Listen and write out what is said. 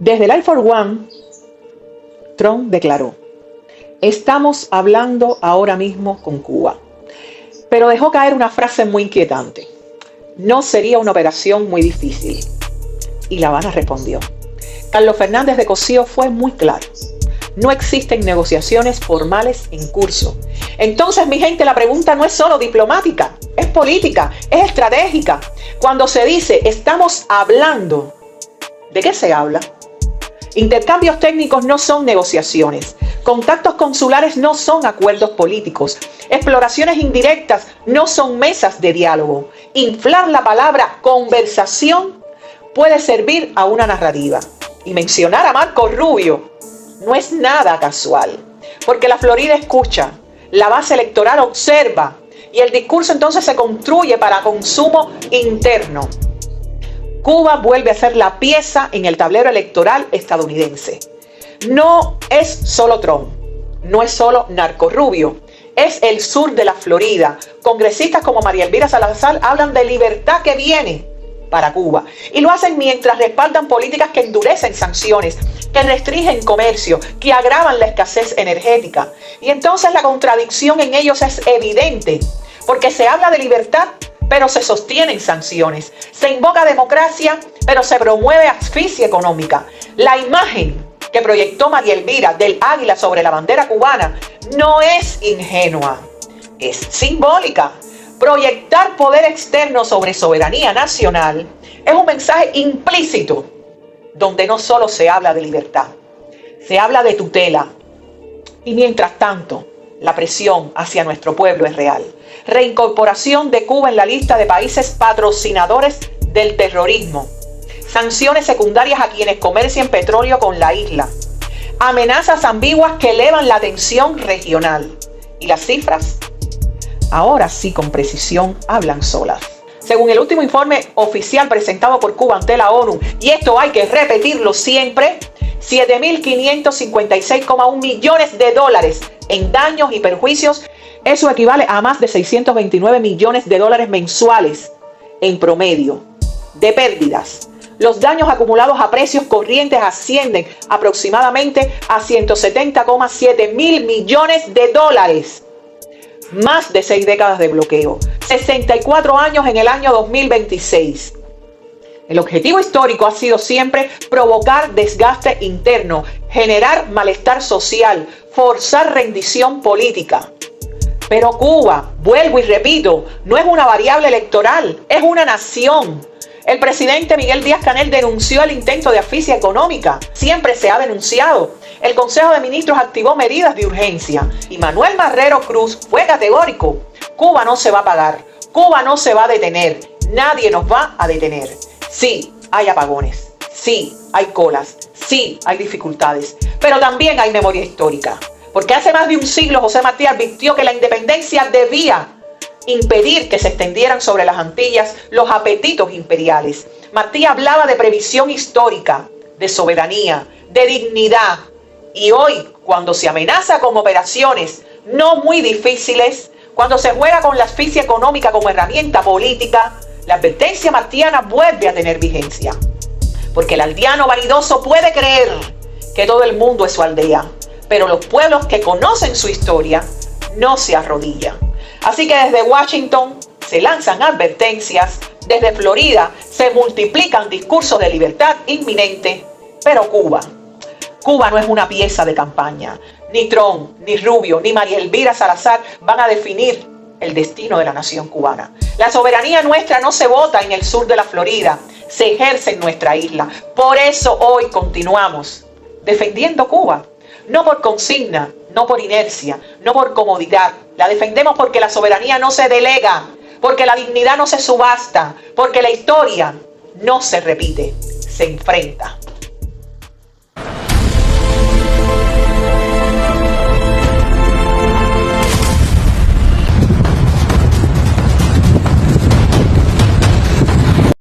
Desde el Air Force One, Trump declaró: estamos hablando ahora mismo con Cuba. Pero dejó caer una frase muy inquietante: no sería una operación muy difícil. Y La Habana respondió. Carlos Fernández de Cosío fue muy claro: no existen negociaciones formales en curso. Entonces, mi gente, la pregunta no es solo diplomática, es política, es estratégica. Cuando se dice estamos hablando, ¿de qué se habla? Intercambios técnicos no son negociaciones. Contactos consulares no son acuerdos políticos. Exploraciones indirectas no son mesas de diálogo. Inflar la palabra conversación puede servir a una narrativa. Y mencionar a Marco Rubio no es nada casual, porque la Florida escucha, la base electoral observa y el discurso entonces se construye para consumo interno. Cuba vuelve a ser la pieza en el tablero electoral estadounidense. No es solo Trump, no es solo Marco Rubio, es el sur de la Florida. Congresistas como María Elvira Salazar hablan de libertad que viene para Cuba y lo hacen mientras respaldan políticas que endurecen sanciones, que restringen comercio, que agravan la escasez energética. Y entonces la contradicción en ellos es evidente, porque se habla de libertad, pero se sostienen sanciones. Se invoca democracia, pero se promueve asfixia económica. La imagen que proyectó María Elvira del águila sobre la bandera cubana no es ingenua, es simbólica. Proyectar poder externo sobre soberanía nacional es un mensaje implícito, donde no solo se habla de libertad, se habla de tutela. Y mientras tanto, la presión hacia nuestro pueblo es real. Reincorporación de Cuba en la lista de países patrocinadores del terrorismo. Sanciones secundarias a quienes comercian petróleo con la isla. Amenazas ambiguas que elevan la tensión regional. ¿Y las cifras? Ahora sí, con precisión, hablan solas. Según el último informe oficial presentado por Cuba ante la ONU, y esto hay que repetirlo siempre, 7.556,1 millones de dólares en daños y perjuicios. Eso equivale a más de 629 millones de dólares mensuales en promedio de pérdidas. Los daños acumulados a precios corrientes ascienden aproximadamente a 170,7 mil millones de dólares. Más de 6 décadas de bloqueo, 64 años en el año 2026. El objetivo histórico ha sido siempre provocar desgaste interno, generar malestar social, forzar rendición política. Pero Cuba, vuelvo y repito, no es una variable electoral, es una nación. El presidente Miguel Díaz-Canel denunció el intento de asfixia económica. Siempre se ha denunciado. El Consejo de Ministros activó medidas de urgencia y Manuel Marrero Cruz fue categórico. Cuba no se va a pagar, Cuba no se va a detener, nadie nos va a detener. Sí, hay apagones, sí, hay colas, sí, hay dificultades, pero también hay memoria histórica. Porque hace más de un siglo José Martí advirtió que la independencia debía impedir que se extendieran sobre las Antillas los apetitos imperiales. Martí hablaba de previsión histórica, de soberanía, de dignidad. Y hoy, cuando se amenaza con operaciones no muy difíciles, cuando se juega con la asfixia económica como herramienta política, la advertencia martiana vuelve a tener vigencia. Porque el aldeano vanidoso puede creer que todo el mundo es su aldea, pero los pueblos que conocen su historia no se arrodillan. Así que desde Washington se lanzan advertencias, desde Florida se multiplican discursos de libertad inminente, pero Cuba no es una pieza de campaña. Ni Trump, ni Rubio, ni María Elvira Salazar van a definir el destino de la nación cubana. La soberanía nuestra no se vota en el sur de la Florida, se ejerce en nuestra isla. Por eso hoy continuamos defendiendo Cuba. No por consigna, no por inercia, no por comodidad. La defendemos porque la soberanía no se delega, porque la dignidad no se subasta, porque la historia no se repite, se enfrenta.